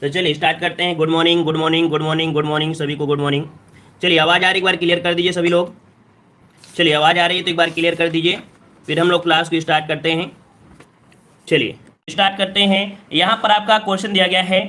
तो चलिए स्टार्ट करते हैं। Good morning, good morning, good morning, good morning सभी को, गुड मॉर्निंग। चलिए आवाज़ आ रही, एक बार क्लियर कर दीजिए सभी लोग। चलिए आवाज़ आ रही है तो एक बार क्लियर कर दीजिए, फिर हम लोग क्लास को स्टार्ट करते हैं। चलिए स्टार्ट करते हैं। यहाँ पर आपका क्वेश्चन दिया गया है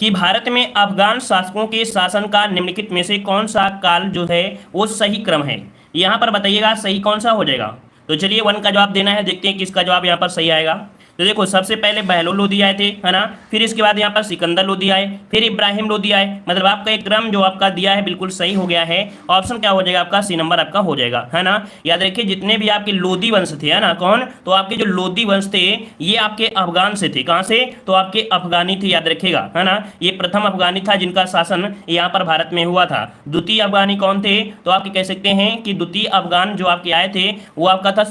कि भारत में अफगान शासकों के शासन का निम्नलिखित में से कौन सा काल जो है वो सही क्रम है। यहाँ पर बताइएगा सही कौन सा हो जाएगा। तो चलिए 1 का जवाब देना है, देखते हैं किसका जवाब यहाँ पर सही आएगा। तो देखो सबसे पहले बहलोल लोदी आए थे, है ना, फिर इसके बाद यहाँ पर सिकंदर लोदी आए, फिर इब्राहिम लोदी आए। मतलब आपका एक क्रम जो आपका दिया है बिल्कुल सही हो गया है। ऑप्शन क्या हो जाएगा आपका, सी नंबर आपका हो जाएगा, है ना। याद रखिए जितने भी आपके लोदी वंश थे, है ना, कौन, तो आपके जो लोदी वंश थे ये आपके अफगान से थे। कहाँ से, तो आपके अफगानी थे, याद रखिएगा, है ना। ये प्रथम अफगानी था जिनका शासन यहाँ पर भारत में हुआ था। द्वितीय अफगानी कौन थे, तो आपके कह सकते हैं कि द्वितीय अफगान जो आपके आए थे वो आपका था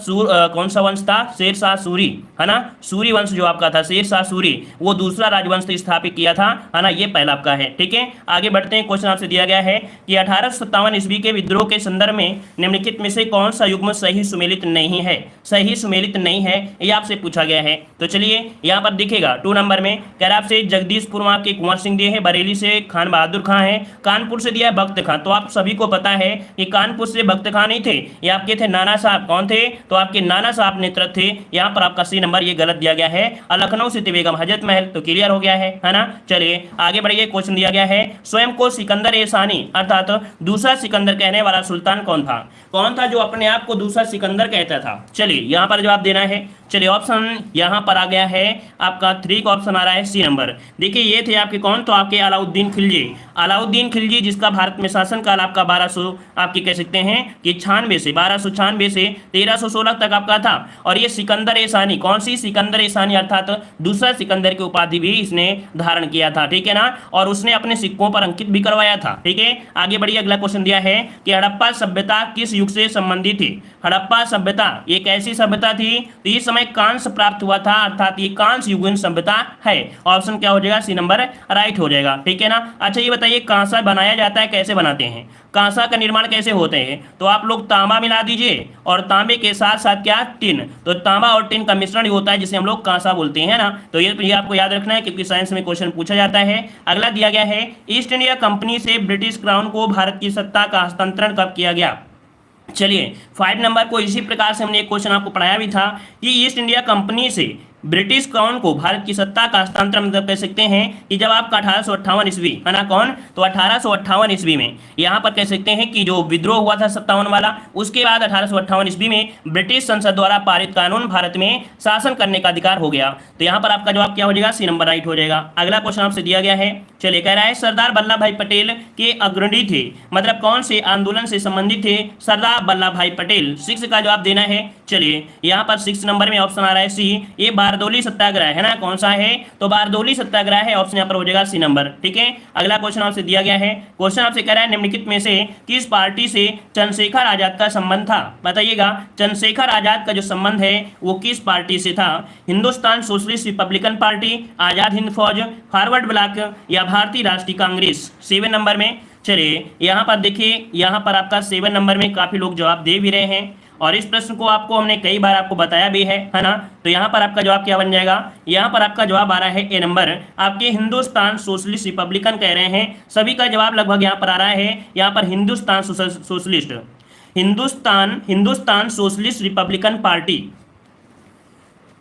कौन सा वंश था, शेर शाह सूरी, है ना। सूरी वंश जो आपका था, शेर शाह सूरी, वो दूसरा राजवंश स्थापित किया था, है ना। ये पहला आपका है, ठीक है। आगे बढ़ते हैं। क्वेश्चन आपसे दिया गया है कि 1857 ईस्वी के विद्रोह के संदर्भ में निम्नलिखित में से कौन सा युग्म सही सुमेलित नहीं है। सही सुमेलित नहीं है ये आपसे पूछा गया है। तो चलिए यहाँ पर दिखेगा 2 नंबर में कह रहा आपसे जगदीशपुर वहां के कुंवर सिंह दिए हैं, बरेली से खान बहादुर खां है, कानपुर से दिया है बख्त खां। तो आप सभी को पता है कि कानपुर से बख्त खां नहीं थे, ये आपके थे नाना साहब। कौन थे, तो आपके नाना साहब नेतृत्व थे। यहाँ पर आपका सी नंबर ये गलत दिया गया है। लखनऊ से बेगम हजरत महल, तो क्लियर हो गया है ना। चलिए आगे बढ़िए। क्वेश्चन दिया गया है स्वयं को सिकंदर ए सानी अर्थात दूसरा सिकंदर कहने वाला सुल्तान कौन था। कौन था जो अपने आप को दूसरा सिकंदर कहता था। चलिए यहाँ पर जवाब देना है। चलिए ऑप्शन यहाँ पर आ गया है आपका 3 का ऑप्शन आ रहा है सी नंबर। देखिए ये थे आपके कौन, तो आपके अलाउद्दीन खिलजी। अलाउद्दीन खिलजी जिसका भारत में शासनकाल आपका 1200 आपके कह सकते हैं कि 96 से 1296 से 1316 तक आपका था। और ये सिकंदर ए सानी, कौन सी, सिकंदर ए सानी अर्थात दूसरा सिकंदर की उपाधि भी इसने धारण किया था, ठीक है ना। और उसने अपने सिक्कों पर अंकित भी करवाया था, ठीक है। आगे बढ़िए। अगला क्वेश्चन दिया है कि हड़प्पा सभ्यता किस युग से संबंधित थी। हड़प्पा सभ्यता एक ऐसी सभ्यता थी तो इस समय कांस्य प्राप्त हुआ था, अर्थात ये कांस्य युगीन सभ्यता है। ऑप्शन क्या हो जाएगा, सी नंबर राइट हो जाएगा, ठीक है ना। अच्छा ये बताइए कांसा बनाया जाता है, कैसे बनाते हैं, कांसा का निर्माण कैसे होते हैं। तो आप लोग तांबा मिला दीजिए और तांबे के साथ साथ क्या, टिन। तो तांबा और टिन का मिश्रण होता है जिसे हम लोग कांसा बोलते हैं ना। तो ये आपको याद रखना है क्योंकि साइंस में क्वेश्चन पूछा जाता है। अगला दिया गया है ईस्ट इंडिया कंपनी से ब्रिटिश क्राउन को भारत की सत्ता का हस्तांतरण कब किया गया। चलिए 5 नंबर को इसी प्रकार से हमने एक क्वेश्चन आपको पढ़ाया भी था कि ईस्ट इंडिया कंपनी से ब्रिटिश क्राउन को भारत की सत्ता का हस्तांतरण मतलब कह सकते हैं कि जब आपका 1858 ईस्वी, है ना, कौन, तो 1858 ईस्वी में यहाँ पर कह सकते हैं कि जो विद्रोह हुआ था 57 वाला, उसके बाद 1858 ईस्वी में ब्रिटिश संसद द्वारा पारित कानून भारत में शासन करने का अधिकार हो गया। तो यहाँ पर आपका जवाब क्या हो जाएगा, सी नंबर राइट हो जाएगा। अगला क्वेश्चन आपसे दिया गया है। चलिए कह रहा है सरदार वल्लभ भाई पटेल के अग्रणी थे, मतलब कौन से आंदोलन से संबंधित थे, सरदार वल्लभ भाई पटेल। 6 का जवाब देना है। चलिए यहाँ पर 6 नंबर में ऑप्शन आ रहा है सी, ये बारदोली सत्याग्रह है ना। कौन सा है, तो बारदोली सत्याग्रह है। ऑप्शन यहाँ पर हो जाएगा सी नंबर, ठीक है। अगला क्वेश्चन आपसे दिया गया है। क्वेश्चन आपसे कह रहा है निम्नलिखित में से किस पार्टी से चंद्रशेखर आजाद का संबंध था। बताइएगा चंद्रशेखर आजाद का जो संबंध है वो किस पार्टी से था। Hindustan socialist Republican party, Azad Hind फौज, फॉरवर्ड ब्लॉक या भारतीय राष्ट्रीय कांग्रेस। 7 नंबर में। चलिए यहाँ पर देखिए, यहाँ पर आपका 7 नंबर में काफी लोग जवाब दे भी रहे हैं और इस प्रश्न को आपको हमने कई बार आपको बताया भी है ना। तो यहाँ पर आपका जवाब क्या बन जाएगा, यहाँ पर आपका जवाब आ रहा है ए नंबर। आपके हिंदुस्तान सोशलिस्ट रिपब्लिकन कह रहे हैं, सभी का जवाब लगभग यहाँ पर आ रहा है। यहाँ पर Hindustan socialist, Hindustan socialist Republican party.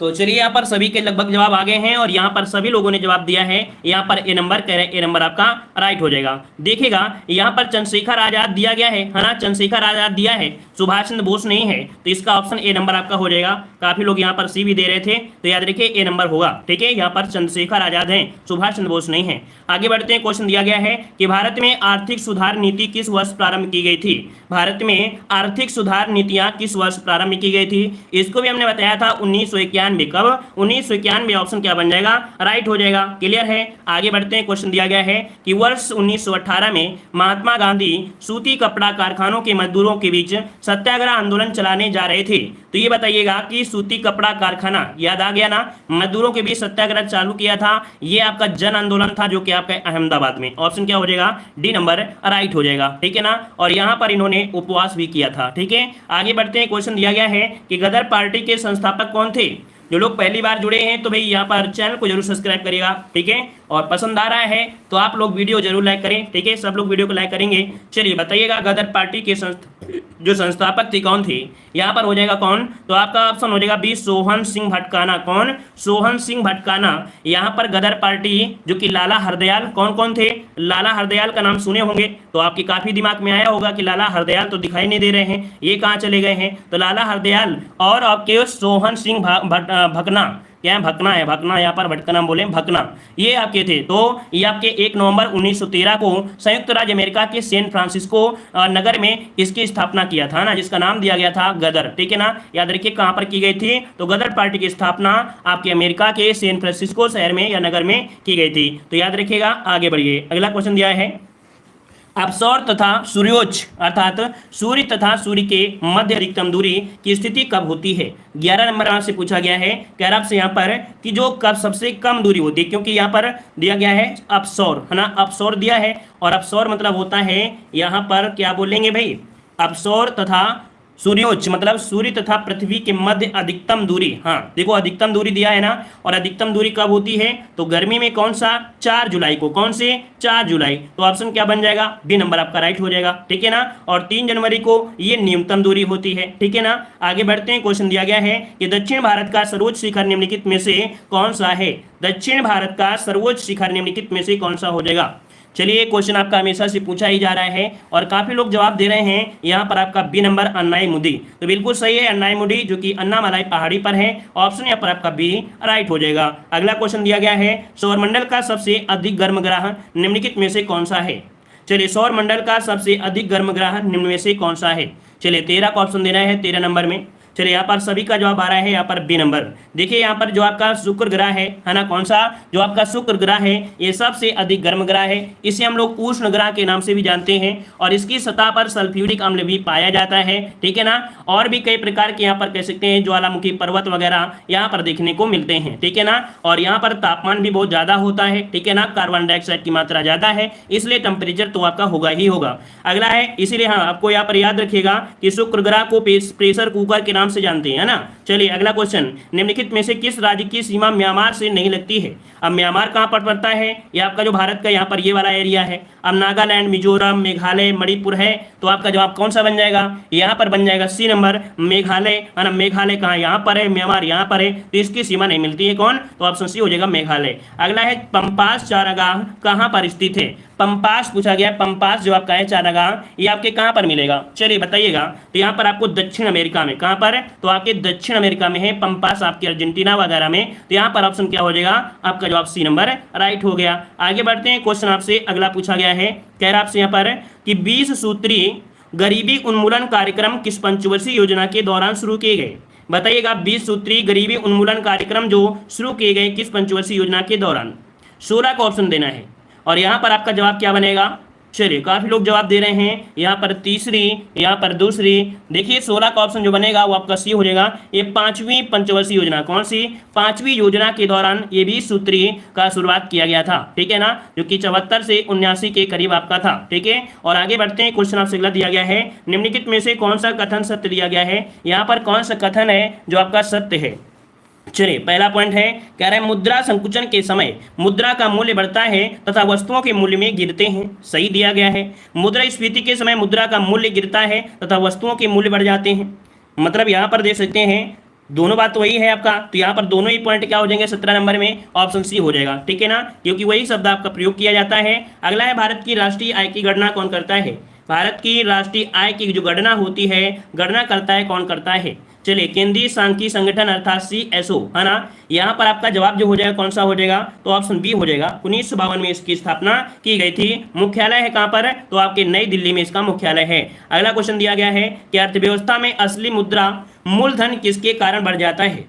तो चलिए यहाँ पर सभी के लगभग जवाब आ गए हैं और यहाँ पर सभी लोगों ने जवाब दिया है। यहाँ पर ए नंबर कह रहे हैं, ए नंबर आपका राइट हो जाएगा। देखिएगा यहाँ पर चंद्रशेखर आजाद दिया गया है ना, चंद्रशेखर आजाद दिया है, सुभाष चंद्र बोस नहीं है। तो इसका ऑप्शन ए नंबर आपका हो जाएगा। काफी लोग यहाँ पर सी भी दे रहे थे, तो याद रखिए ए नंबर होगा, ठीक है। यहाँ पर चंद्रशेखर आजाद है, सुभाष चंद्र बोस नहीं है। आगे बढ़ते हैं। क्वेश्चन दिया गया है कि भारत में आर्थिक सुधार नीति किस वर्ष प्रारंभ की गई थी। भारत में आर्थिक सुधार नीतियां किस वर्ष प्रारंभ की गई थी। इसको भी हमने बताया था 1991। कब, 1991। ऑप्शन क्या बन जाएगा, राइट हो जाएगा, क्लियर है। आगे बढ़ते हैं। क्वेश्चन दिया गया है कि वर्ष 1918 में महात्मा गांधी सूती कपड़ा कारखानों के मजदूरों के बीच सत्याग्रह आंदोलन चलाने जा रहे थे। तो ये बताइएगा कि सूती कपड़ा कारखाना, याद आ गया ना, मजदूरों के बीच सत्याग्रह चालू किया था, ये आपका जन आंदोलन था जो कि आपका अहमदाबाद में। ऑप्शन क्या हो जाएगा, डी नंबर राइट हो जाएगा, ठीक है ना। और यहाँ पर इन्होंने उपवास भी किया था, ठीक है। आगे बढ़ते हैं। क्वेश्चन दिया गया है कि गदर पार्टी के संस्थापक कौन थे। जो लोग पहली बार जुड़े हैं तो भाई यहाँ पर चैनल को जरूर सब्सक्राइब करिएगा, ठीक है। और पसंद आ रहा है तो आप लोग वीडियो जरूर लाइक करें, ठीक है। सब लोग वीडियो को लाइक करेंगे। चलिए बताइएगा, गदर पार्टी के जो संस्थापक थे कौन थे? यहाँ पर हो जाएगा कौन? तो आपका ऑप्शन हो जाएगा बी, सोहन सिंह भटकाना। कौन? सोहन सिंह भटकाना। यहाँ पर गदर पार्टी जो कि लाला हरदयाल, कौन कौन थे? लाला हरदयाल का नाम सुने होंगे तो आपके काफी दिमाग में आया होगा कि लाला हरदयाल तो दिखाई नहीं दे रहे हैं, ये कहाँ चले गए हैं? तो लाला हरदयाल और आपके सोहन सिंह भकना, क्या है? भकना है, भकना, यहाँ पर भटकना बोले, भकना, ये आपके थे। तो ये आपके 1 नवंबर 1913 को संयुक्त राज्य अमेरिका के सैन फ्रांसिस्को नगर में इसकी स्थापना किया था ना, जिसका नाम दिया गया था गदर, ठीक है ना। याद रखिए कहाँ पर की गई थी? तो गदर पार्टी की स्थापना आपके अमेरिका के सैन फ्रांसिस्को शहर में या नगर में की गई थी। तो याद रखिएगा। आगे बढ़िए, अगला क्वेश्चन दिया है, अपसौर तथा सूर्योच्च अर्थात सूर्य तथा सूर्य के मध्य अधिकतम दूरी की स्थिति कब होती है? 11 नंबर आपसे पूछा गया है। कह रहा आपसे यहाँ पर कि जो कब सबसे कम दूरी होती है, क्योंकि यहाँ पर दिया गया है अपसौर, है ना, अपसौर दिया है। और अपसौर मतलब होता है यहाँ पर क्या बोलेंगे भाई? अपसौर तथा सूर्योच्च मतलब सूर्य तथा पृथ्वी के मध्य अधिकतम दूरी। हाँ देखो, अधिकतम दूरी दिया है ना, और अधिकतम दूरी कब होती है? तो गर्मी में कौन सा? 4 जुलाई को। कौन से? 4 जुलाई। तो ऑप्शन क्या बन जाएगा? बी नंबर आपका राइट हो जाएगा, ठीक है ना। और 3 जनवरी को ये न्यूनतम दूरी होती है, ठीक है ना। आगे बढ़ते हैं। क्वेश्चन दिया गया है कि दक्षिण भारत का सर्वोच्च शिखर निम्नलिखित में से कौन सा है? दक्षिण भारत का सर्वोच्च शिखर निम्नलिखित में से कौन सा हो जाएगा? चलिए, क्वेश्चन आपका हमेशा से पूछा ही जा रहा है और काफी लोग जवाब दे रहे हैं। यहाँ पर आपका बी नंबर अन्नाईमुदी, तो बिल्कुल सही है, अन्नाईमुदी जो कि अन्नामलाई पहाड़ी पर है। ऑप्शन यहाँ पर आपका बी राइट हो जाएगा। अगला क्वेश्चन दिया गया है, सौरमंडल का सबसे अधिक गर्म ग्रह निम्नलिखित में से कौन सा है? चलिए, सौरमंडल का सबसे अधिक गर्म ग्रह निम्न में से कौन सा है? चलिए 13 का ऑप्शन देना है, 13 नंबर में। चलिए, यहाँ पर सभी का जवाब आ रहा है यहाँ पर बी नंबर। देखिए यहाँ पर जो आपका शुक्र ग्रह है ना, कौन सा? जो आपका शुक्र ग्रह है ये सबसे अधिक गर्म ग्रह है। इसे हम लोग उष्ण ग्रह के नाम से भी जानते हैं और इसकी सतह पर सल्फ्यूरिक अम्ल भी पाया जाता है, ठीक है ना। और भी कई प्रकार के यहाँ पर कह सकते हैं ज्वालामुखी पर्वत वगैरह यहाँ पर देखने को मिलते हैं, ठीक है ना। और यहाँ पर तापमान भी बहुत ज्यादा होता है, ठीक है ना। कार्बन डाइऑक्साइड की मात्रा ज्यादा है, इसलिए टेम्परेचर तो आपका होगा ही होगा। अगला है, इसीलिए हाँ आपको यहाँ पर याद रखिएगा कि शुक्र ग्रह को प्रेशर कुकर के नाम से जानते हैं ना। चलिए अगला क्वेश्चन, निम्नलिखित में से किस राज्य की सीमा म्यांमार से नहीं लगती है? अब म्यांमार कहाँ पर पड़ता है? ये आपका जो भारत का यहाँ पर ये वाला एरिया है। अब नागालैंड, मिजोरम, मेघालय, मणिपुर है, तो आपका जवाब कौन सा बन जाएगा? यहाँ पर बन जाएगा सी नंबर, मेघालय, है ना। मेघालय कहाँ? यहाँ पर है, म्यांमार यहाँ पर है, तो इसकी सीमा नहीं मिलती है। कौन? तो ऑप्शन सी हो जाएगा मेघालय। अगला है, पंपास चारागाह कहाँ पर स्थित है? पंपास पूछा गया, पंपास जो आपका है चारागाह, ये आपके कहाँ पर मिलेगा? चलिए बताइएगा। तो यहाँ पर आपको दक्षिण अमेरिका में। कहाँ पर? तो आपके दक्षिण अमेरिका में है पंपास, आपके अर्जेंटीना वगैरह में। तो यहाँ पर ऑप्शन क्या हो जाएगा? आपका जवाब सी नंबर राइट हो गया। आगे बढ़ते हैं। क्वेश्चन आपसे अगला पूछा गया है, कह रहा आपसे यहाँ पर कि 20 सूत्री गरीबी उन्मूलन कार्यक्रम किस पंचवर्षीय योजना के दौरान शुरू किए गए? बताइएगा, 20 सूत्री गरीबी उन्मूलन कार्यक्रम जो शुरू किए गए किस पंचवर्षीय योजना के दौरान? 16 का ऑप्शन देना है और यहाँ पर आपका जवाब क्या बनेगा? चलिए, काफी लोग जवाब दे रहे हैं। यहाँ पर तीसरी, यहाँ पर दूसरी। देखिए 16 का ऑप्शन जो बनेगा वो आपका सी हो जाएगा। ये 5वीं पंचवर्षीय योजना, कौन सी? 5वीं योजना के दौरान ये 20 सूत्री का शुरुआत किया गया था, ठीक है ना, जो कि 74 से 79 के करीब आपका था, ठीक है। और आगे बढ़ते हैं। क्वेश्चन आपसे अगला दिया गया है, निम्नलिखित में से कौन सा कथन सत्य दिया गया है? यहाँ पर कौन सा कथन है जो आपका सत्य है? चलिए, पहला पॉइंट है, कह रहा है मुद्रा संकुचन के समय मुद्रा का मूल्य बढ़ता है तथा वस्तुओं के मूल्य में गिरते हैं। सही दिया गया है। मुद्रास्फीति के समय मुद्रा का मूल्य गिरता है तथा वस्तुओं के मूल्य बढ़ जाते हैं। मतलब यहाँ पर देख सकते हैं दोनों बात वही है आपका। तो यहाँ पर दोनों ही पॉइंट क्या हो जाएंगे? 17 नंबर में ऑप्शन सी हो जाएगा, ठीक है ना, क्योंकि वही शब्द आपका प्रयोग किया जाता है। अगला है, भारत की राष्ट्रीय आय की गणना कौन करता है? भारत की राष्ट्रीय आय की जो गणना होती है, गणना करता है कौन करता है? चलिए, केंद्रीय सांख्यिकी संगठन अर्थात CSO, है ना। यहाँ पर आपका जवाब जो हो जाएगा कौन सा हो जाएगा? तो ऑप्शन बी हो जाएगा। 1952 में इसकी स्थापना की गई थी। मुख्यालय है कहाँ पर? तो आपके नई दिल्ली में इसका मुख्यालय है। अगला क्वेश्चन दिया गया है कि अर्थव्यवस्था में असली मुद्रा मूलधन किसके कारण बढ़ जाता है?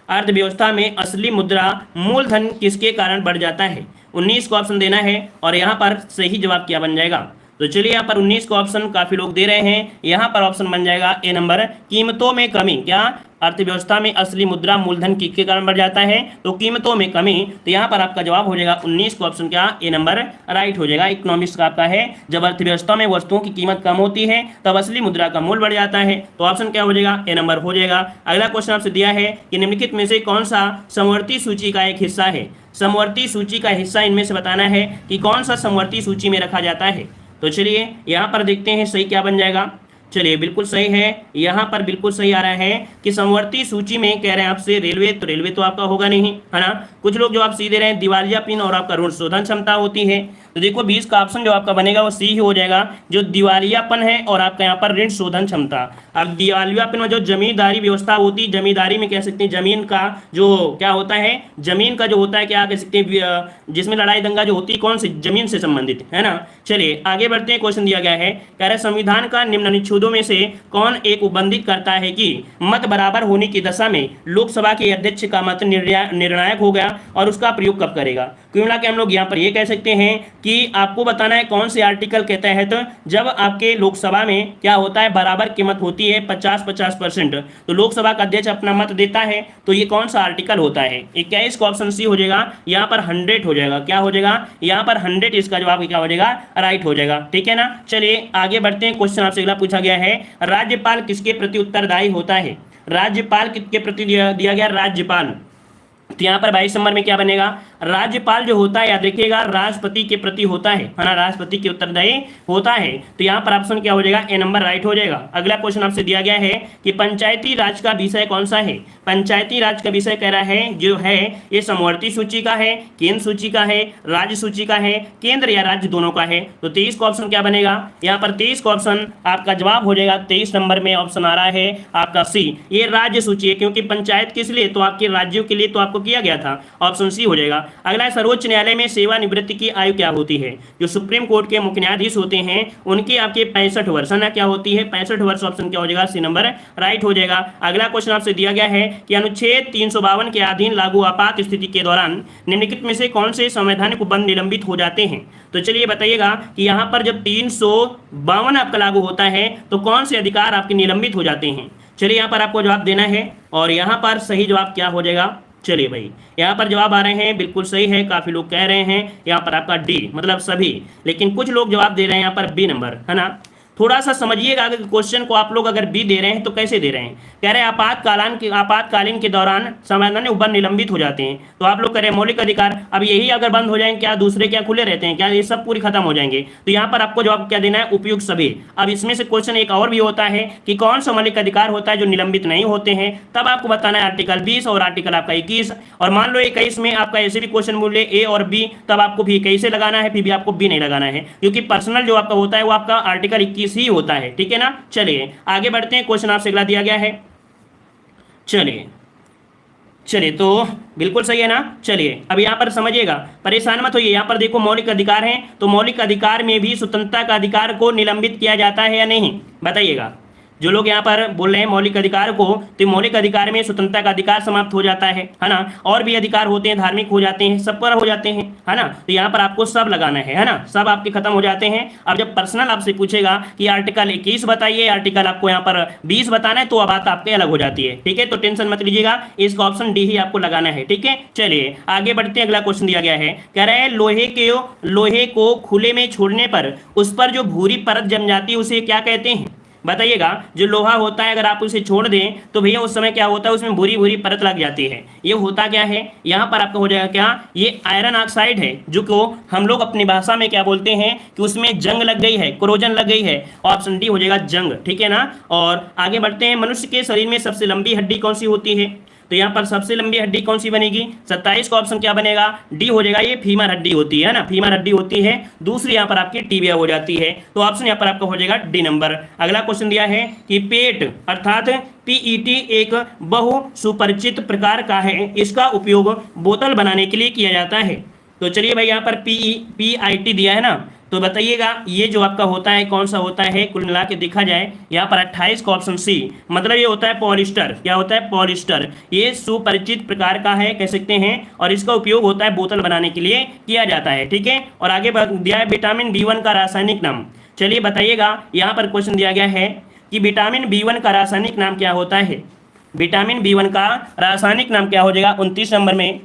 अर्थव्यवस्था में असली मुद्रा मूलधन किसके कारण बढ़ जाता है? 19 को ऑप्शन देना है और यहाँ पर सही जवाब क्या बन जाएगा? तो चलिए, यहाँ पर 19 को ऑप्शन काफी लोग दे रहे हैं। यहाँ पर ऑप्शन बन जाएगा ए नंबर, कीमतों में कमी। क्या? अर्थव्यवस्था में असली मुद्रा मूलधन के कारण बढ़ जाता है तो कीमतों में कमी। तो यहाँ पर आपका जवाब हो जाएगा 19 का ऑप्शन क्या, ए नंबर राइट हो जाएगा। इकोनॉमिक्स का आपका है, जब अर्थव्यवस्था में वस्तुओं की कीमत कम होती है तब असली मुद्रा का मूल्य बढ़ जाता है। तो ऑप्शन क्या हो जाएगा, ए नंबर हो जाएगा। अगला क्वेश्चन आपसे दिया है कि निम्नलिखित में से कौन सा समवर्ती सूची का एक हिस्सा है। समवर्ती सूची का हिस्सा इनमें से बताना है कि कौन सा समवर्ती सूची में रखा जाता है। तो चलिए यहाँ पर देखते हैं सही क्या बन जाएगा। चलिए बिल्कुल सही है, यहाँ पर बिल्कुल सही आ रहा है कि समवर्ती सूची में कह रहे हैं आपसे रेलवे, तो रेलवे तो आपका होगा नहीं, है ना। कुछ लोग जो आप सीधे रहे हैं दिवालियापन और आपका ऋण शोधन क्षमता होती है। तो देखो 20 का ऑप्शन जो आपका बनेगा वो सी ही हो जाएगा, जो दिवालियापन है और आपका यहाँ पर ऋण शोधन क्षमता। अब दिवालियापन में जो जमींदारी व्यवस्था होती है, जमींदारी में कह सकते हैं जमीन का जो क्या होता है, जमीन का जो होता है क्या कह सकते हैं, जिसमें लड़ाई दंगा जो होती है कौन सी, जमीन से संबंधित, है ना। चलिए आगे बढ़ते हैं, क्वेश्चन दिया गया है, कह रहे संविधान का निम्न अनुच्छेदों में से कौन एक उपबंधित करता है कि मत बराबर होने की दशा में लोकसभा के अध्यक्ष का मत निर्णायक हो गया और उसका प्रयोग कब करेगा। क्यों ना कि हम लोग यहाँ पर ये कह सकते हैं कि आपको बताना है कौन से आर्टिकल के तहत जब आपके लोकसभा में क्या होता है, बराबर की मत होती है 50-50%, तो लोकसभा का अध्यक्ष अपना मत देता है, तो ये कौन सा आर्टिकल होता है। 21 का ऑप्शन सी हो जाएगा, यहाँ पर 100 हो जाएगा। क्या हो जाएगा, यहाँ पर 100 इसका जवाब क्या हो जाएगा, राइट हो जाएगा। ठीक है ना। चलिए आगे बढ़ते हैं, क्वेश्चन आपसे अगला पूछा गया है, राज्यपाल किसके प्रति उत्तरदायी होता है। राज्यपाल किसके प्रति दिया गया, राज्यपाल। तो यहाँ पर 22 नंबर में क्या बनेगा, राज्यपाल जो होता है याद रखिएगा राष्ट्रपति के प्रति होता है ना, राष्ट्रपति के उत्तरदायी होता है। तो यहाँ पर ऑप्शन क्या हो जाएगा, ए नंबर राइट हो जाएगा। अगला क्वेश्चन आपसे दिया गया है कि पंचायती राज का विषय कौन सा है। पंचायती राज का विषय कह रहा है जो है ये समवर्ती सूची का है, केंद्र सूची का है, राज्य सूची का है, केंद्र या राज्य दोनों का है। तो 23 का ऑप्शन क्या बनेगा, यहाँ पर 23 का ऑप्शन आपका जवाब हो जाएगा। 23 नंबर में ऑप्शन आ रहा है आपका सी, ये राज्य सूची है, क्योंकि पंचायत किस लिए, तो आपके राज्यों के लिए तो आपको किया गया था, ऑप्शन सी हो जाएगा। अगला सर्वोच्च न्यायालय में सेवानिवृत्ति की आयु क्या होती है। जो सुप्रीम कोर्ट के मुख्य न्यायाधीश होते हैं उनकी आपके 65 वर्ष ना क्या होती है, 65 वर्ष। ऑप्शन क्या हो जाएगा, सी नंबर राइट हो जाएगा। अगला क्वेश्चन आपसे दिया गया है कि अनुच्छेद 352 के अधीन लागू आपात स्थिति के दौरान निम्नलिखित में से कौन से संवैधानिक उपबंध निलंबित हो जाते हैं। तो चलिए बताइएगा कि यहाँ पर जब 352 आपका लागू होता है तो कौन से अधिकार आपके निलंबित हो जाते हैं। चलिए यहाँ पर आपको जवाब देना है और यहाँ पर सही जवाब क्या हो जाएगा। चलिए भाई यहाँ पर जवाब आ रहे हैं, बिल्कुल सही है, काफी लोग कह रहे हैं यहाँ पर आपका डी मतलब सभी, लेकिन कुछ लोग जवाब दे रहे हैं यहाँ पर बी नंबर, है ना। थोड़ा सा समझिएगा अगर क्वेश्चन को आप लोग अगर बी दे रहे हैं तो कैसे दे रहे हैं। कह रहे हैं आपातकालीन के दौरान संवैधानिक उपबंध निलंबित हो जाते हैं, तो आप लोग कह रहे हैं मौलिक अधिकार, अब यही अगर बंद हो जाएंगे क्या दूसरे क्या खुले रहते हैं क्या, ये सब पूरी खत्म हो जाएंगे। तो यहाँ पर आपको जवाब क्या देना है, उपयुक्त सभी। अब इसमें से क्वेश्चन एक और भी होता है कि कौन सा मौलिक अधिकार होता है जो निलंबित नहीं होते हैं, तब आपको बताना है आर्टिकल 20 और आर्टिकल आपका 21। और मान लो 21 में आपका ऐसे भी क्वेश्चन बोले ए और बी, तब आपको भी 21 से लगाना है, फिर भी आपको बी नहीं लगाना है, क्योंकि पर्सनल जो आपका होता है वो आपका आर्टिकल 21 ही होता है। ठीक है ना। चलिए आगे बढ़ते हैं, क्वेश्चन आपसे अगला दिया गया है। चलिए तो बिल्कुल सही है ना। चलिए अब यहाँ पर समझिएगा, परेशान मत होइए। यहाँ पर देखो मौलिक अधिकार हैं, तो मौलिक अधिकार में भी स्वतंत्रता का अधिकार को निलंबित किया जाता है या नहीं, बताइएगा। जो लोग यहाँ पर बोल रहे हैं मौलिक अधिकार को, तो मौलिक अधिकार में स्वतंत्रता का अधिकार समाप्त हो जाता है ना। और भी अधिकार होते हैं, धार्मिक हो जाते हैं, सब पर हो जाते हैं, है ना। तो यहाँ पर आपको सब लगाना है ना, सब आपके खत्म हो जाते हैं। अब जब पर्सनल आपसे पूछेगा कि आर्टिकल 21 बताइए, आर्टिकल आपको यहाँ पर 20 बताना है, तो अब बात आपके अलग हो जाती है। ठीक है, तो टेंशन मत लीजिएगा, इसका ऑप्शन डी ही आपको लगाना है। ठीक है, चलिए आगे बढ़ते हैं। अगला क्वेश्चन दिया गया है, कह रहे हैं लोहे को खुले में छोड़ने पर उस पर जो भूरी परत जम जाती है उसे क्या कहते हैं, बताइएगा। जो लोहा होता है अगर आप उसे छोड़ दें तो भैया उस समय क्या होता है, उसमें भूरी भूरी परत लग जाती है। ये होता क्या है, यहाँ पर आपका हो जाएगा क्या, ये आयरन ऑक्साइड है, जो को हम लोग अपनी भाषा में क्या बोलते हैं कि उसमें जंग लग गई है, कोरोजन लग गई है। ऑप्शन डी हो जाएगा जंग। ठीक है ना। और आगे बढ़ते हैं, मनुष्य के शरीर में सबसे लंबी हड्डी कौन सी होती है। तो यहाँ पर सबसे लंबी हड्डी कौन सी बनेगी, 27 का ऑप्शन क्या बनेगा, डी हो जाएगा। ये फीमर हड्डी होती है ना, फीमर हड्डी होती है। दूसरी यहाँ पर आपकी टिबिया हो जाती है, तो ऑप्शन यहाँ पर आपका हो जाएगा डी नंबर। अगला क्वेश्चन दिया है कि पेट अर्थात पीईटी एक बहु सुपरिचित प्रकार का है, इसका उपयोग बोतल बनाने के लिए किया जाता है। तो चलिए भाई यहाँ पर पीआईटी दिया है ना, तो बताइएगा ये जो आपका होता है कौन सा होता है। कुल मिला के देखा जाए यहाँ पर 28 का ऑप्शन सी, मतलब ये होता है पॉलिस्टर। क्या होता है, पॉलिस्टर। ये सुपरिचित प्रकार का है कह सकते हैं, और इसका उपयोग होता है बोतल बनाने के लिए किया जाता है। ठीक है। और आगे दिया है विटामिन B1 का रासायनिक नाम। चलिए बताइएगा, यहाँ पर क्वेश्चन दिया गया है कि विटामिन B1 का रासायनिक नाम क्या होता है। विटामिन B1 का रासायनिक नाम क्या हो जाएगा 29 नंबर में?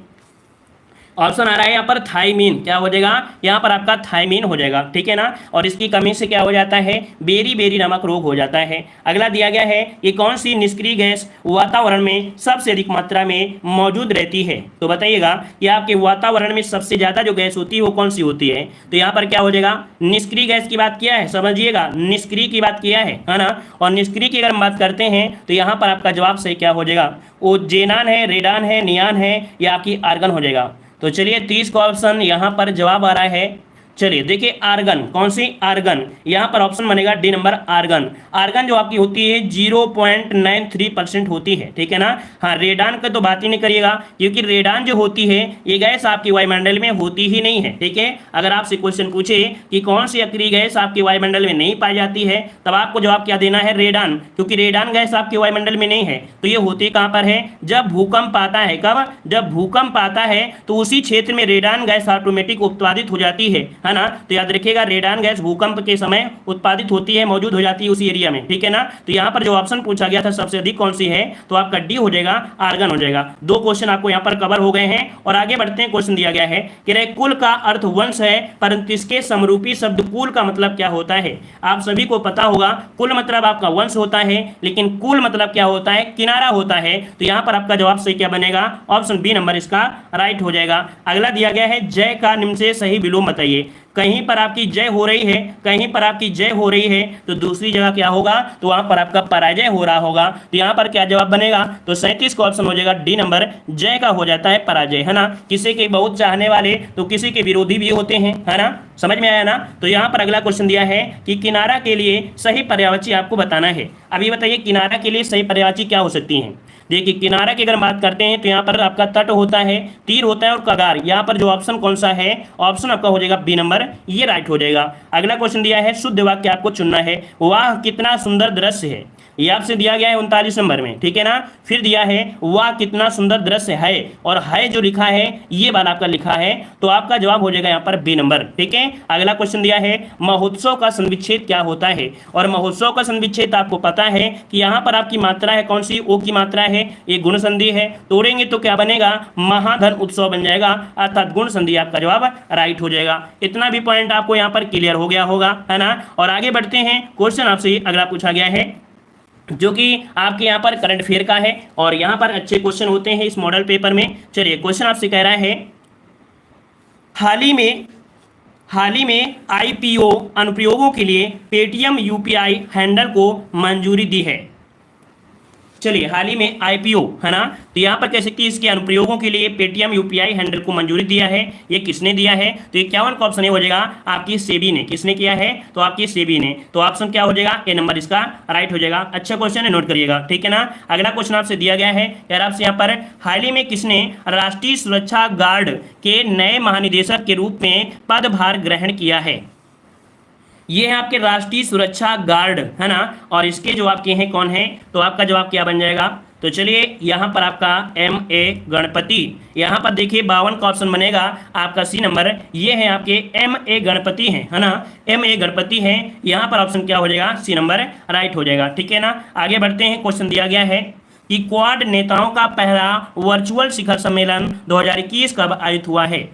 ऑप्शन आ रहा है यहाँ पर थायमीन। क्या हो जाएगा यहाँ पर आपका थायमीन हो जाएगा, ठीक है ना। और इसकी कमी से क्या हो जाता है, बेरी बेरी नामक रोग हो जाता है। अगला दिया गया है कि कौन सी निष्क्रिय गैस वातावरण में सबसे अधिक मात्रा में मौजूद रहती है। तो बताइएगा कि आपके वातावरण में सबसे ज्यादा जो गैस होती है वो कौन सी होती है। तो यहाँ पर क्या हो जाएगा, निष्क्रिय गैस की बात किया है, समझिएगा निष्क्रिय की बात किया है ना। और निष्क्रिय की अगर हम बात करते हैं तो यहाँ पर आपका जवाब सही क्या हो जाएगा, वो जेनान है, रेडान है, नियान है या आपकी आर्गन हो जाएगा। तो चलिए 30 का ऑप्शन यहाँ पर जवाब आ रहा है। चलिए देखिए आर्गन, कौन सी आर्गन, यहाँ पर ऑप्शन बनेगा डी नंबर आर्गन। आर्गन जो आपकी होती है 0.93% होती है, ठीक है ना। हाँ रेडान का तो बात ही नहीं करिएगा, क्योंकि रेडान जो होती है ये गैस आपकी वायुमंडल में होती ही नहीं है, ठीक है। अगर आपसे क्वेश्चन पूछे कि कौन सी अक्रिय गैस आपके वायुमंडल में नहीं पाई जाती है, तब आपको जवाब क्या देना है, रेडान, क्योंकि रेडान गैस आपके वायुमंडल में नहीं है। तो ये होती कहाँ पर है, जब भूकंप आता है। कब, जब भूकंप आता है तो उसी क्षेत्र में रेडान गैस ऑटोमेटिक उत्पादित हो जाती है ना। तो याद रखिएगा रेडान गैस भूकंप के समय उत्पादित होती है, मौजूद हो जाती है उसी एरिया में, ठीक है ना। तो यहाँ पर जो ऑप्शन पूछा गया था सबसे अधिक कौन सी है, तो आपका डी हो जाएगा, आर्गन हो जाएगा। 2 क्वेश्चन आपको यहाँ पर कवर हो गए हैं। और आगे बढ़ते हैं, क्वेश्चन दिया गया है कि कुल का अर्थ वंश है, परंतु इसके समरूपी शब्द कुल का मतलब क्या होता है। आप सभी को पता होगा कुल मतलब आपका वंश होता है, लेकिन कुल मतलब क्या होता है, किनारा होता है। तो यहाँ पर आपका जवाब सही क्या बनेगा, ऑप्शन बी नंबर इसका राइट हो जाएगा। अगला दिया गया है जय का निम्न से सही विलोम बताइए। कहीं पर आपकी जय हो रही है, कहीं पर आपकी जय हो रही है, तो दूसरी जगह क्या होगा, तो वहां पर आपका पराजय हो रहा होगा। तो यहाँ पर क्या जवाब बनेगा, तो 37 का ऑप्शन हो जाएगा डी नंबर, जय का हो जाता है पराजय, है ना। किसी के बहुत चाहने वाले तो किसी के विरोधी भी होते हैं, है ना, समझ में आया ना। तो यहाँ पर अगला क्वेश्चन दिया है कि किनारा के लिए सही पर्यायवाची आपको बताना है। अभी बताइए किनारा के लिए सही पर्यायवाची क्या हो सकती है। देखिए किनारा की अगर बात करते हैं तो यहाँ पर आपका तट होता है, तीर होता है और कगार। यहाँ पर जो ऑप्शन कौन सा है, ऑप्शन आपका हो जाएगा बी नंबर, ये राइट हो जाएगा। अगला क्वेश्चन दिया है शुद्ध वाक्य आपको चुनना है। वाह कितना सुंदर दृश्य है, ये आपसे दिया गया है 39 नंबर में, ठीक है ना। फिर दिया है वाह कितना सुंदर दृश्य है, और है जो लिखा है ये बात आपका लिखा है, तो आपका जवाब हो जाएगा यहाँ पर बी नंबर, ठीक है। अगला क्वेश्चन दिया है महोत्सव का संविच्छेद क्या होता है। और महोत्सव का संविच्छेद आपको पता है कि यहाँ पर आपकी मात्रा है कौन सी, ओ की मात्रा है, ये गुण संधि है, तोड़ेंगे तो क्या बनेगा, महाधन उत्सव बन जाएगा, अर्थात गुण संधि आपका जवाब राइट हो जाएगा। इतना भी पॉइंट आपको यहाँ पर क्लियर हो गया होगा, है ना। और आगे बढ़ते हैं, क्वेश्चन आपसे अगला पूछा गया है जो कि आपके यहाँ पर करंट अफेयर का है, और यहाँ पर अच्छे क्वेश्चन होते हैं इस मॉडल पेपर में। चलिए क्वेश्चन आपसे कह रहा है हाल ही में IPO अनुप्रयोगों के लिए पेटीएम UPI हैंडल को मंजूरी दी है। चलिए हाल ही में IPO, है ना, तो यहाँ पर कह सकते हैं इसके अनुप्रयोगों के लिए पेटीएम UPI हैंडल को मंजूरी दिया है। ये किसने दिया है, तो 51 का ऑप्शन हो जाएगा आपकी सेबी ने। किसने किया है, तो आपकी सेबी ने। तो ऑप्शन क्या हो जाएगा, ए नंबर इसका राइट हो जाएगा। अच्छा क्वेश्चन है, नोट करिएगा, ठीक है ना। अगला क्वेश्चन आपसे दिया गया है यार, आपसे यहाँ पर हाल ही में किसने राष्ट्रीय सुरक्षा गार्ड के नए महानिदेशक के रूप में पदभार ग्रहण किया है। ये है आपके राष्ट्रीय सुरक्षा गार्ड, है ना, और इसके जो आपके हैं कौन है, तो आपका जवाब क्या बन जाएगा। तो चलिए यहाँ पर आपका MA गणपति, यहाँ पर देखिए 52 का ऑप्शन बनेगा आपका सी नंबर। ये है आपके MA गणपति हैं, है ना, MA गणपति हैं। यहाँ पर ऑप्शन क्या हो जाएगा, सी नंबर राइट हो जाएगा, ठीक है ना। आगे बढ़ते हैं, क्वेश्चन दिया गया है कि क्वाड नेताओं का पहला वर्चुअल शिखर सम्मेलन 2021 कब आयोजित हुआ है।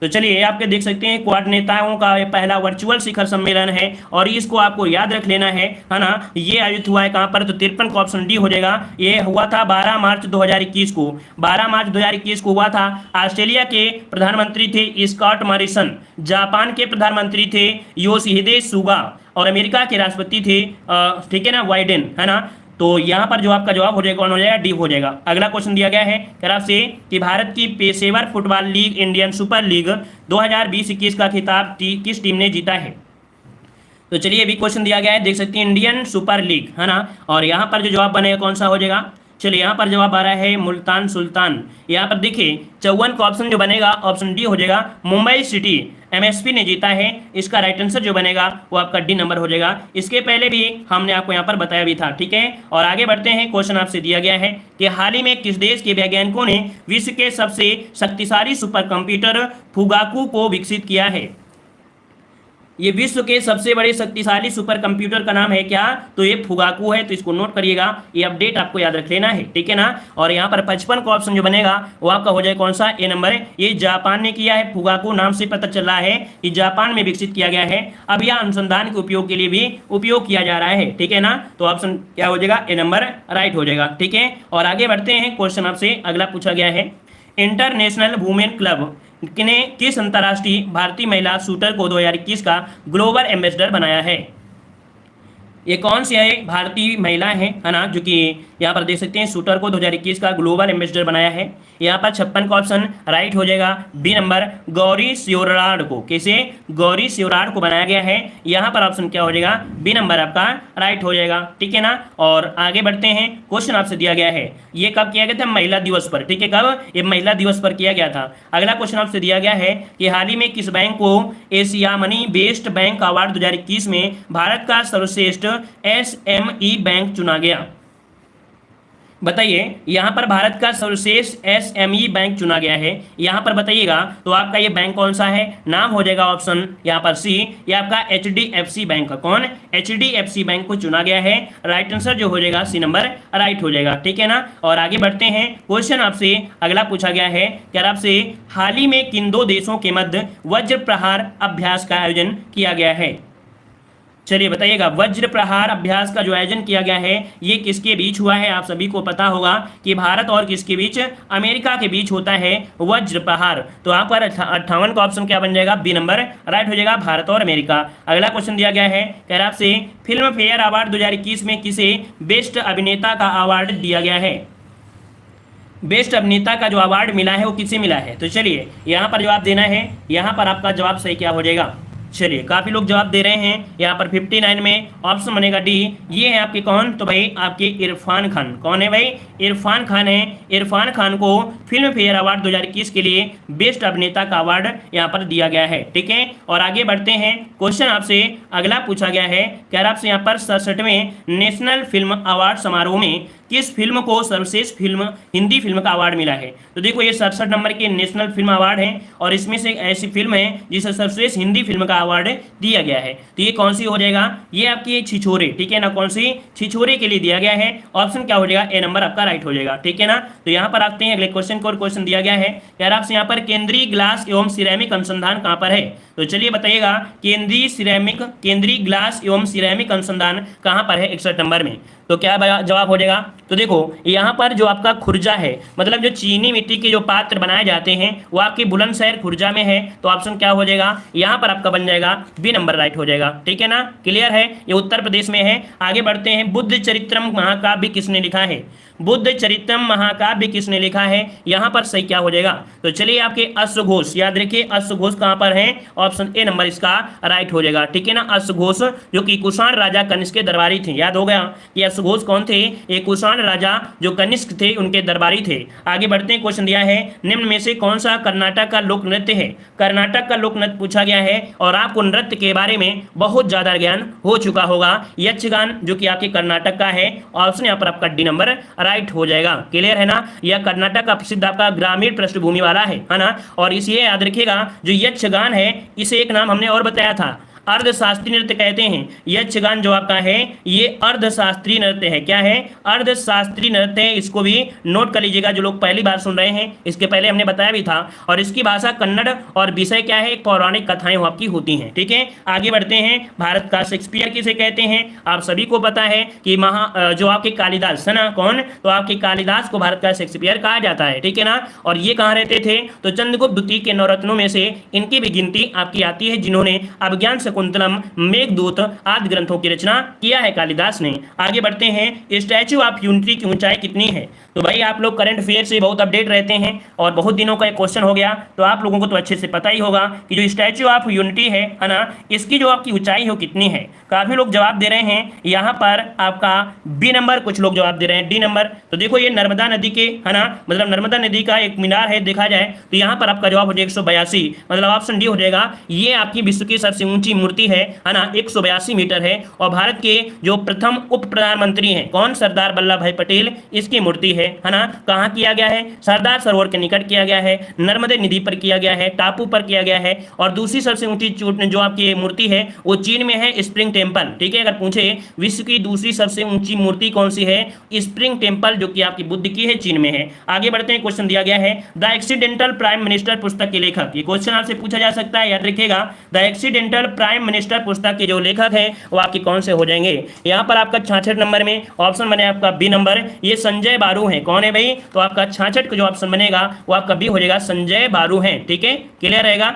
तो चलिए आपके देख सकते हैं क्वाड नेताओं का पहला वर्चुअल शिखर सम्मेलन है, और इसको आपको याद रख लेना है ना। ये आयोजित हुआ है कहाँ पर, तो 53 का ऑप्शन डी हो जाएगा। ये हुआ था 12 मार्च 2021 को, 12 मार्च 2021 को हुआ था। ऑस्ट्रेलिया के प्रधानमंत्री थे स्कॉट मॉरिसन, जापान के प्रधानमंत्री थे योशिहिदे सुगा, और अमेरिका के राष्ट्रपति थे ठीक है ना, बाइडेन, है ना। तो यहाँ पर जो आपका जवाब हो जाएगा कौन हो जाएगा, डी हो जाएगा। अगला क्वेश्चन दिया गया है आपसे कि भारत की पेशेवर football league Indian super league 2020-21 का खिताब किस टीम ने जीता है। तो चलिए अभी क्वेश्चन दिया गया है, देख सकते हैं इंडियन सुपर लीग, है ना, और यहाँ पर जो जवाब बनेगा कौन सा हो जाएगा। चलिए यहाँ पर जवाब आ रहा है मुल्तान सुल्तान। यहाँ पर देखिए 54 का ऑप्शन जो बनेगा ऑप्शन डी हो जाएगा, मुंबई सिटी MSP ने जीता है। इसका राइट आंसर जो बनेगा वो आपका डी नंबर हो जाएगा। इसके पहले भी हमने आपको यहाँ पर बताया भी था, ठीक है। और आगे बढ़ते हैं, क्वेश्चन आपसे दिया गया है कि हाल ही में किस देश के वैज्ञानिकों ने विश्व के सबसे शक्तिशाली सुपर कंप्यूटर फुगाकू को विकसित किया है। ये विश्व के सबसे बड़े शक्तिशाली सुपर कंप्यूटर का नाम है क्या? तो ये फुगाकू है, तो इसको नोट करिएगा, ये अपडेट आपको याद रख लेना है, ठीक है ना। और यहाँ पर 55 का ऑप्शन जो बनेगा वो आपका हो जाए कौन सा? ए नंबर। ये जापान ने किया है, फुगाकू नाम से पता चल रहा है कि जापान में विकसित किया गया है। अब यह अनुसंधान के उपयोग के लिए भी उपयोग किया जा रहा है, ठीक है ना। तो ऑप्शन क्या हो जाएगा? ए नंबर राइट हो जाएगा, ठीक है। और आगे बढ़ते हैं, क्वेश्चन आपसे अगला पूछा गया है, इंटरनेशनल वुमेन क्लब ने किस अंतर्राष्ट्रीय भारतीय महिला शूटर को 2021 का ग्लोबल एम्बेसडर बनाया है? ये कौन सी है भारतीय महिला है ना, जो कि यहाँ पर देख सकते हैं शूटर को 2021 का ग्लोबल एम्बेसडर बनाया है। यहाँ पर 56 का ऑप्शन राइट हो जाएगा, बी नंबर गौरी शिवराड़ को। कैसे? गौरी शिवराड़ को बनाया गया है। यहाँ पर ऑप्शन क्या हो जाएगा? बी नंबर आपका राइट हो जाएगा, ठीक है ना। और आगे बढ़ते हैं, क्वेश्चन आपसे दिया गया है, ये कब किया गया था? महिला दिवस पर, ठीक है। कब? ये महिला दिवस पर किया गया था। अगला क्वेश्चन आपसे दिया गया है कि हाल ही में किस बैंक को Asia money best bank award 2021 में भारत का सर्वश्रेष्ठ SME बैंक चुना गया? बताइए, यहाँ पर भारत का सर्वश्रेष्ठ SME बैंक चुना गया है, यहाँ पर बताइएगा तो आपका ये बैंक कौन सा है? नाम हो जाएगा ऑप्शन यहाँ पर सी, ये आपका HDFC बैंक का। कौन? HDFC बैंक को चुना गया है। राइट आंसर जो हो जाएगा सी नंबर राइट हो जाएगा, ठीक है ना। और आगे बढ़ते हैं, क्वेश्चन आपसे अगला पूछा गया है कि आपसे हाल ही में किन दो देशों के मध्य वज्र प्रहार अभ्यास का आयोजन किया गया है? चलिए बताइएगा, वज्र प्रहार अभ्यास का जो आयोजन किया गया है ये किसके बीच हुआ है? आप सभी को पता होगा कि भारत और किसके बीच? अमेरिका के बीच होता है वज्र प्रहार। तो यहाँ पर 58 का ऑप्शन क्या बन जाएगा? बी नंबर राइट हो जाएगा, भारत और अमेरिका। अगला क्वेश्चन दिया गया है, कह रहा आपसे फिल्म फेयर अवार्ड 2021 में किसे बेस्ट अभिनेता का अवार्ड दिया गया है? बेस्ट अभिनेता का जो अवार्ड मिला है वो किसे मिला है? तो चलिए यहाँ पर जवाब देना है, यहाँ पर आपका जवाब सही क्या हो जाएगा? चलिए काफ़ी लोग जवाब दे रहे हैं, यहाँ पर 59 में ऑप्शन बनेगा डी। ये है आपके कौन? तो भाई आपके इरफान खान। कौन है भाई? इरफान खान है। इरफान खान को फिल्म फेयर अवार्ड 2021 के लिए बेस्ट अभिनेता का अवार्ड यहाँ पर दिया गया है, ठीक है। और आगे बढ़ते हैं, क्वेश्चन आपसे अगला पूछा गया है, कह रहा आपसे यहाँ पर 67वें नेशनल फिल्म अवार्ड समारोह में किस फिल्म को सर्वश्रेष्ठ फिल्म हिंदी फिल्म का अवार्ड मिला है? तो देखो ये 67 नंबर के नेशनल फिल्म अवार्ड है और इसमें से ऐसी फिल्म है जिसे सर्वश्रेष्ठ हिंदी फिल्म का अवार्ड दिया गया है। तो ये कौन सी हो जाएगा? ये आपकी छिछोरे, ठीक है ना। कौन सी? छिछोरे के लिए दिया गया है। ऑप्शन क्या हो जाएगा? ए नंबर आपका राइट हो जाएगा, ठीक है ना। तो यहाँ पर आते हैं अगले क्वेश्चन को, और क्वेश्चन दिया गया है यार आपसे यहाँ पर केंद्रीय ग्लास एवं सिरेमिक अनुसंधान कहाँ पर है? तो चलिए बताइएगा, केंद्रीय ग्लास एवं सिरेमिक अनुसंधान कहाँ पर है 61 नंबर में? तो क्या जवाब हो जाएगा? तो देखो यहाँ पर जो आपका खुर्जा है, मतलब जो चीनी मिट्टी के जो पात्र बनाए जाते हैं वो आपकी बुलंदशहर खुर्जा में है। तो ऑप्शन क्या हो जाएगा? यहाँ पर आपका बन जाएगा बी नंबर राइट हो जाएगा, ठीक है ना। क्लियर है, ये उत्तर प्रदेश में है। आगे बढ़ते हैं, बुद्ध चरित्रम महाकाव्य किसने लिखा है? बुद्ध चरित्रम महाकाव्य किसने लिखा है? यहाँ पर सही क्या हो जाएगा? तो चलिए आपके अश्वघोष, याद रखिए अश्वघोष कहाँ पर है? ऑप्शन ए नंबर इसका राइट हो जाएगा, ठीक है ना। अश्वघोष जो कि कुषाण राजा कनिष्क के दरबारी थे, याद हो गया कि अश्वघोष कौन थे? ये कुषाण राजा जो कनिष्क थे उनके दरबारी थे। आगे बढ़ते हैं, क्वेश्चन दिया है, निम्न में से कौन सा कर्नाटक का लोक नृत्य है? कर्नाटक का लोक नृत्य पूछा गया है और आपको नृत्य के बारे में बहुत ज्यादा ज्ञान हो चुका होगा। यक्षगान जो कि आपके कर्नाटक का है, ऑप्शन यहाँ पर आपका डी नंबर राइट हो जाएगा। क्लियर है ना। यह कर्नाटक का प्रसिद्ध आपका ग्रामीण पृष्ठभूमि वाला है ना। और इसे याद रखिएगा, जो यक्षगान है इसे एक नाम हमने और बताया था, अर्धशास्त्रीय नृत्य कहते हैं। यक्षगान जो आपका है ये अर्धशास्त्रीय नृत्य है। क्या है? अर्धशास्त्रीय नृत्य है। इसको भी नोट कर लीजिएगा जो लोग पहली बार सुन रहे हैं, इसके पहले हमने बताया भी था। और इसकी भाषा कन्नड़ और विषय क्या है? पौराणिक कथाएं आपकी होती हैं, ठीक है। आगे बढ़ते हैं, भारत का शेक्सपियर किसे कहते हैं? आप सभी को पता है कि जो आपके कालिदास है ना, कौन? तो आपके कालिदास को भारत का शेक्सपियर कहा जाता है, ठीक है ना। और ये कहाँ रहते थे? तो चंद्रगुप्त द्वितीय के नवरत्नों में से इनकी भी गिनती आपकी आती है, जिन्होंने अभिज्ञान शकुंतलम, मेघदूत आदि ग्रंथों की रचना किया है कालिदास ने। आगे बढ़ते हैं, स्टैच्यू ऑफ यूनिटी की ऊंचाई कितनी है? तो भाई आप लोग करंट अफेयर से बहुत अपडेट रहते हैं और बहुत दिनों का एक क्वेश्चन हो गया, तो आप लोगों को तो अच्छे से पता ही होगा कि जो स्टैच्यू ऑफ यूनिटी है ना, इसकी जो आपकी ऊंचाई हो कितनी है। काफी लोग जवाब दे रहे हैं यहाँ पर आपका बी नंबर, कुछ लोग जवाब दे रहे हैं डी नंबर। तो देखो ये नर्मदा नदी के है ना, मतलब नर्मदा नदी का एक मीनार है, देखा जाए तो यहाँ पर आपका जवाब हो जाएगा 182, मतलब ऑप्शन डी हो जाएगा। ये आपकी विश्व की सबसे ऊंची मूर्ति है ना, 182 मीटर है। और भारत के जो प्रथम उप प्रधानमंत्री हैं कौन, सरदार वल्लभ भाई पटेल, इसकी मूर्ति है ना। कहाँ किया गया है, सरदार सरोवर के निकट किया गया है, नर्मदे नदी पर किया गया है, टापू पर किया गया है। और दूसरी सबसे ऊंची जो आपकी मूर्ति है वो चीन में है, स्प्रिंग टेम्पल। ठीक है, अगर पूछे विश्व की दूसरी सबसे ऊंची मूर्ति कौन सी है, स्प्रिंग टेम्पल जो कि आपकी बुद्ध की है, चीन में है। आगे बढ़ते हैं, क्वेश्चन दिया गया है द एक्सीडेंटल प्राइम मिनिस्टर पुस्तक के लेखक। ये क्वेश्चन आपसे पूछा जा सकता है, याद रखिएगा। द एक्सीडेंटल प्राइम मिनिस्टर पुस्तक के जो लेखक है वो आपके कौन से हो जाएंगे। यहाँ पर आपका 66 नंबर में ऑप्शन बने आपका बी नंबर, ये संजय बारू है। कौन है भाई, तो आपका 66 का जो ऑप्शन बनेगा वो आपका बी हो जाएगा, संजय बारू है। ठीक है, क्लियर रहेगा।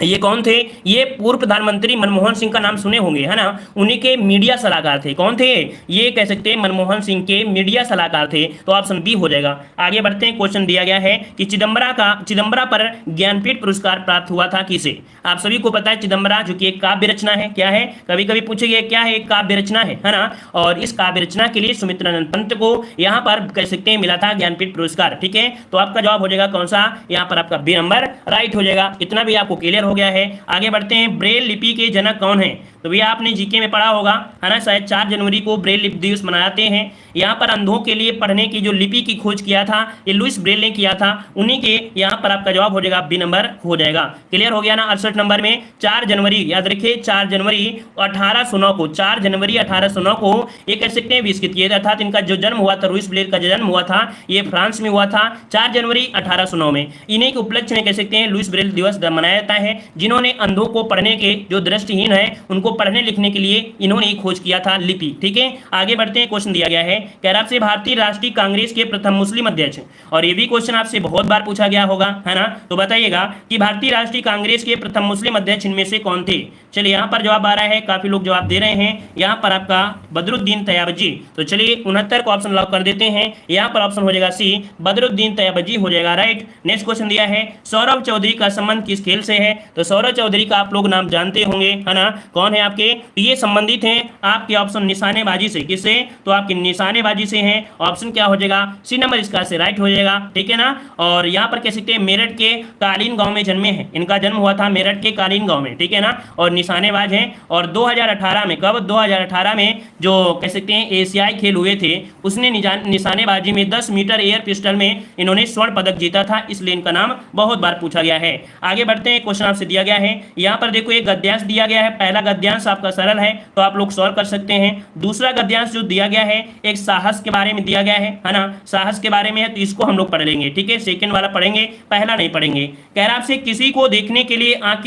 ये कौन थे, ये पूर्व प्रधानमंत्री मनमोहन सिंह का नाम सुने होंगे, है ना, उन्हीं के मीडिया सलाहकार थे। कौन थे, ये कह सकते हैं मनमोहन सिंह के मीडिया सलाहकार थे, तो ऑप्शन बी हो जाएगा। आगे बढ़ते हैं, क्वेश्चन दिया गया है कि चिदम्बरा पर ज्ञानपीठ पुरस्कार प्राप्त हुआ था किसे। आप सभी को पता है चिदम्बरा जो कि एक काव्य रचना है, क्या है, कभी कभी पूछेंगे क्या है, एक काव्य रचना है ना। और इस काव्य रचना के लिए सुमित्रानंद पंत को यहाँ पर कह सकते हैं मिला था ज्ञानपीठ पुरस्कार। ठीक है, तो आपका जवाब हो जाएगा कौन सा, यहाँ पर आपका बी नंबर राइट हो जाएगा। इतना भी आपको क्लियर हो गया है। आगे बढ़ते हैं, ब्रेल लिपि के जनक कौन है, तो भैया आपने जीके में पढ़ा होगा, है ना, शायद 4 जनवरी को ब्रेल लिपि दिवस मनाते हैं। यहाँ पर अंधों के लिए पढ़ने की जो लिपि की खोज किया था ये लुइस ब्रेल ने किया था, उन्हीं के यहाँ पर आपका जवाब हो जाएगा बी नंबर हो जाएगा। क्लियर हो गया ना। 68 नंबर में 4 जनवरी, याद रखिए 4 जनवरी 1809 को, 4 जनवरी 1809 को ये कह सकते हैं विस्कृत किए, अर्थात इनका जो जन्म हुआ था, लुइस ब्रेल का जो जन्म हुआ था ये फ्रांस में हुआ था 4 जनवरी 1809 में। इन्हीं के उपलक्ष्य में कह सकते हैं लुइस ब्रेल दिवस मनाया जाता है, जिन्होंने अंधों को पढ़ने के, जो दृष्टिहीन है उनको पढ़ने लिखने के लिए इन्होंने खोज किया था लिपि। ठीक है, आगे बढ़ते हैं, क्वेश्चन दिया गया है कह रहा आपसे भारतीय राष्ट्रीय कांग्रेस के प्रथम मुस्लिम अध्यक्ष, और ये भी क्वेश्चन आपसे बहुत बार पूछा गया होगा, है ना, तो बताइएगा कि भारतीय राष्ट्रीय कांग्रेस के प्रथम मुस्लिम अध्यक्ष इनमें से कौन थे। चलिए यहाँ पर जवाब आ रहा है, काफी लोग जवाब दे रहे हैं, यहाँ पर आपका बदरुद्दीन तैयबजी। तो चलिए 69 को ऑप्शन लॉक कर देते हैं, यहाँ पर ऑप्शन हो जाएगा सी, बदरुद्दीन तैयबजी हो जाएगा राइट। नेक्स्ट क्वेश्चन दिया है सौरभ चौधरी का संबंध किस खेल से है, तो सौरभ चौधरी का आप लोग नाम जानते होंगे, है ना, कौन है आपके, ये संबंधित हैं आपके ऑप्शन निशानेबाजी से, किससे, तो आपकी निशानेबाजी से हैं। ऑप्शन क्या हो जाएगा, सी नंबर इसका से राइट हो जाएगा। ठीक है ना। और यहाँ पर कह सकते हैं मेरठ के कालीन गांव में जन्मे हैं, इनका जन्म हुआ था मेरठ के कालीन गांव में। ठीक है ना, और निशानेबाज हैं। और 2018 में, कब, 2018 में जो कह सकते हैं एशियाई खेल हुए थे उसने निशानेबाजी में 10 मीटर एयर पिस्टल में इन्होंने स्वर्ण पदक जीता था, इसलिए इनका नाम बहुत बार पूछा गया है। आगे बढ़ते हैं, क्वेश्चन आपसे दिया गया है, यहाँ पर देखो एक गद्यांश दिया गया है, पहला गद्यांश आपका सरल है तो आप लोग सॉल्व कर सकते हैं। दूसरा गद्यांश जो दिया गया है एक साहस के बारे में दिया गया है ना, साहस के बारे में है, तो इसको हम लोग पढ़ लेंगे। ठीक है, सेकंड वाला पढ़ेंगे, पहला नहीं पढ़ेंगे। कह रहा आपसे किसी को देखने के लिए आंख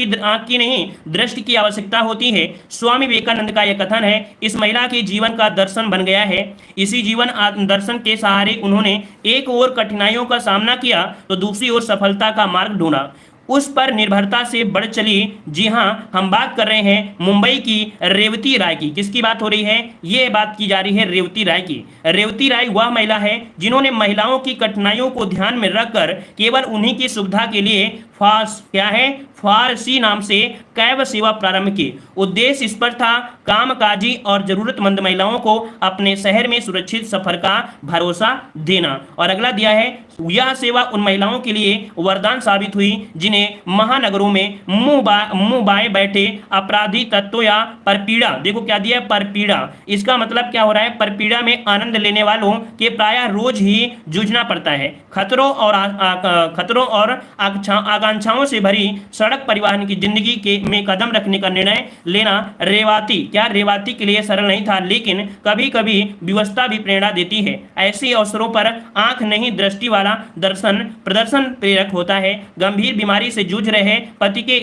की नहीं दृष्टि की आवश्यकता होती है, स्वामी विवेकानंद का यह कथन है। इस महिला के जीवन का दर्शन बन गया है, इसी जीवन दर्शन के सहारे उन्होंने एक ओर कठिनाइयों का सामना किया तो दूसरी ओर सफलता का मार्ग ढूंढा, उस पर निर्भरता से बढ़ चली। जी हाँ, हम बात कर रहे हैं मुंबई की रेवती राय की। किसकी बात हो रही है, ये बात की जा रही है रेवती राय की। रेवती राय वह महिला है जिन्होंने महिलाओं की कठिनाइयों को ध्यान में रखकर केवल उन्हीं की सुविधा के लिए फारसी नाम से कैब सेवा प्रारंभ की। उद्देश्य इस पर था कामकाजी और जरूरतमंद महिलाओं को अपने शहर में सुरक्षित सफर का भरोसा देना। और अगला दिया है यह सेवा उन महिलाओं के लिए वरदान साबित हुई जिन्हें महानगरों में मुंह बाए बैठे अपराधी तत्वों या परपीड़ा, देखो क्या दिया है परपीड़ा, इसका मतलब क्या हो रहा है, परपीड़ा में आनंद लेने वालों के प्रायः रोज ही जूझना पड़ता है। खतरों और आकांक्षाओं से भरी सड़क परिवहन की जिंदगी में कदम रखने का निर्णय लेना रेवाती के लिए सरल नहीं था, लेकिन कभी कभी व्यवस्था भी प्रेरणा देती है। ऐसे अवसरों पर आंख नहीं दृष्टि वाला प्रदर्शन प्रेरक होता है। गंभीर बीमारी से जूझ रहे पति के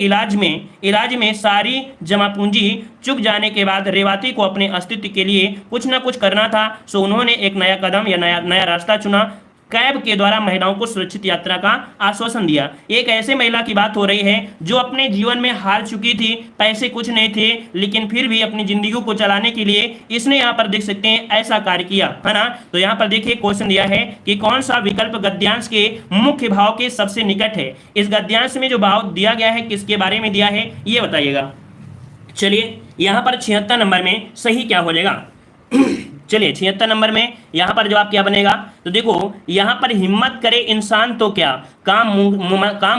इलाज में सारी जमा पूंजी चुक जाने के बाद रेवाती को अपने अस्तित्व के लिए कुछ न कुछ करना था, सो उन्होंने एक नया कदम या नया रास्ता चुना। कैब के द्वारा महिलाओं को सुरक्षित यात्रा का आश्वासन दिया। एक ऐसे महिला की बात हो रही है जो अपने जीवन में हार चुकी थी, पैसे कुछ नहीं थे, लेकिन फिर भी अपनी जिंदगी को चलाने के लिए इसने यहाँ पर देख सकते हैं ऐसा कार्य किया, है ना। तो यहाँ पर देखिए क्वेश्चन दिया है कि कौन सा विकल्प गद्यांश के मुख्य भाव के सबसे निकट है। इस गद्यांश में जो भाव दिया गया है किसके बारे में दिया है ये बताइएगा। चलिए यहाँ पर 76 नंबर में सही क्या हो जाएगा चलिए 76 नंबर में यहाँ पर जवाब क्या बनेगा, तो देखो यहाँ पर हिम्मत करे इंसान तो क्या काम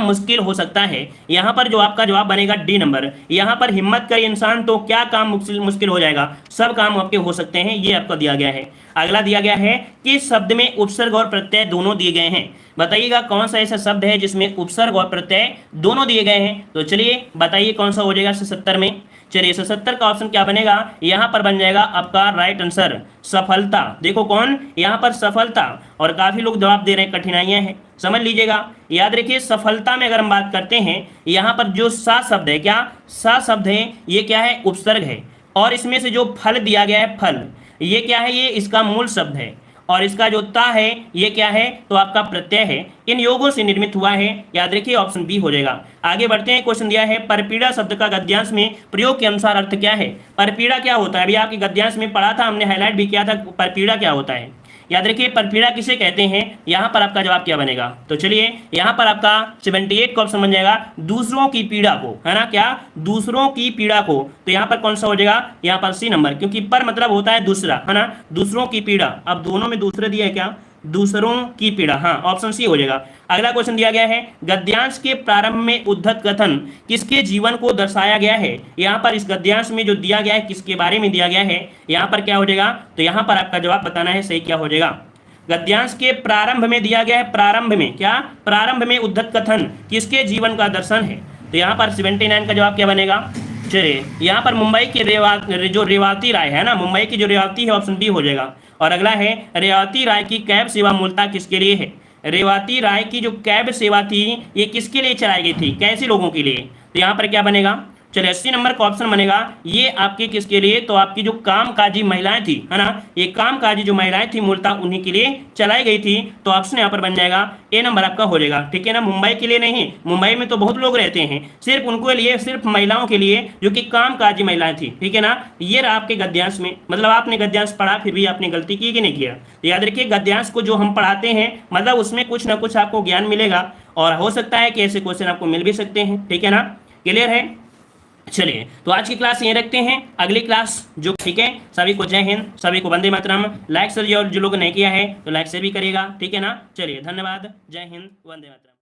मुश्किल हो सकता है। यहाँ पर जो आपका जवाब बनेगा डी नंबर, यहाँ पर हिम्मत करे इंसान तो क्या काम मुश्किल हो जाएगा, सब काम आपके हो सकते हैं, ये आपको दिया गया है। अगला दिया गया है कि शब्द में उपसर्ग और प्रत्यय दोनों दिए गए हैं, बताइएगा कौन सा ऐसा शब्द है जिसमें उपसर्ग और प्रत्यय दोनों दिए गए हैं। तो चलिए बताइए कौन सा हो जाएगा 77 में। चलिए 77 का ऑप्शन क्या बनेगा, यहाँ पर बन जाएगा आपका राइट आंसर सफलता। देखो कौन यहाँ पर सफलता, और काफी लोग जवाब दे रहे हैं कठिनाइयां हैं, समझ लीजिएगा। याद रखिए सफलता में अगर हम बात करते हैं, यहाँ पर जो सा शब्द है, क्या सा शब्द है, ये क्या है, उपसर्ग है। और इसमें से जो फल दिया गया है, फल, ये क्या है, ये इसका मूल शब्द है। और इसका जो ता है ये क्या है, तो आपका प्रत्यय है, इन योगों से निर्मित हुआ है। याद रखिए ऑप्शन बी हो जाएगा। आगे बढ़ते हैं, क्वेश्चन दिया है परपीड़ा शब्द का गद्यांश में प्रयोग के अनुसार अर्थ क्या है। परपीड़ा क्या होता है, अभी आपके गद्यांश में पढ़ा था, हमने हाईलाइट भी किया था परपीड़ा क्या होता है। याद रखिए परपीड़ा किसे कहते हैं, यहाँ पर आपका जवाब क्या बनेगा, तो चलिए यहाँ पर आपका 78 का ऑप्शन बन जाएगा दूसरों की पीड़ा को, है ना, क्या दूसरों की पीड़ा को। तो यहाँ पर कौन सा हो जाएगा, यहाँ पर सी नंबर, क्योंकि पर मतलब होता है दूसरा, है ना, दूसरों की पीड़ा। अब दोनों में दूसरे दिया है क्या, दूसरों की पीड़ा, हाँ ऑप्शन सी हो जाएगा। अगला क्वेश्चन दिया गया है गद्यांश के प्रारंभ में उद्धत कथन किसके जीवन को दर्शाया गया है। यहाँ पर इस गद्यांश में जो दिया गया है किसके बारे में दिया गया है, यहाँ पर क्या हो जाएगा, तो यहाँ पर आपका जवाब बताना है सही क्या हो जाएगा। गद्यांश के प्रारंभ में दिया गया है, प्रारंभ में क्या, प्रारंभ में उद्धत कथन किसके जीवन का दर्शन है। तो यहाँ पर 79 का जवाब क्या बनेगा। चलिए यहाँ पर मुंबई की जो रेवाती राय है ना, मुंबई की जो रेवाती है, ऑप्शन बी हो जाएगा। और अगला है रेवाती राय की कैब सेवा मूलतः किसके लिए है। रेवाती राय की जो कैब सेवा थी ये किसके लिए चलाई गई थी, कैसे लोगों के लिए। तो यहाँ पर क्या बनेगा, चलिए 80 नंबर का ऑप्शन बनेगा ये आपके किसके लिए, तो आपकी जो कामकाजी महिलाएं थी, है ना, ये कामकाजी जो महिलाएं थी मूलतः उन्हीं के लिए चलाई गई थी। तो ऑप्शन यहाँ पर बन जाएगा ए नंबर आपका हो जाएगा, ठीक है ना। मुंबई के लिए नहीं, मुंबई में तो बहुत लोग रहते हैं, सिर्फ उनको लिए, सिर्फ महिलाओं के लिए जो कि कामकाजी महिलाएं थी, ठीक है ना। ये रहा आपके गद्यांश में, मतलब आपने गद्यांश पढ़ा फिर भी आपने गलती की कि नहीं किया। तो याद रखिए गद्यांश को जो हम पढ़ाते हैं मतलब उसमें कुछ ना कुछ आपको ज्ञान मिलेगा, और हो सकता है कि ऐसे क्वेश्चन आपको मिल भी सकते हैं, ठीक है ना, क्लियर है। चलिए तो आज की क्लास यहीं रखते हैं, अगली क्लास जो, ठीक है। सभी को जय हिंद, सभी को वंदे मातरम। लाइक सर और जो लोग नहीं किया है तो लाइक से भी करिएगा, ठीक है ना। चलिए धन्यवाद, जय हिंद, वंदे मातरम।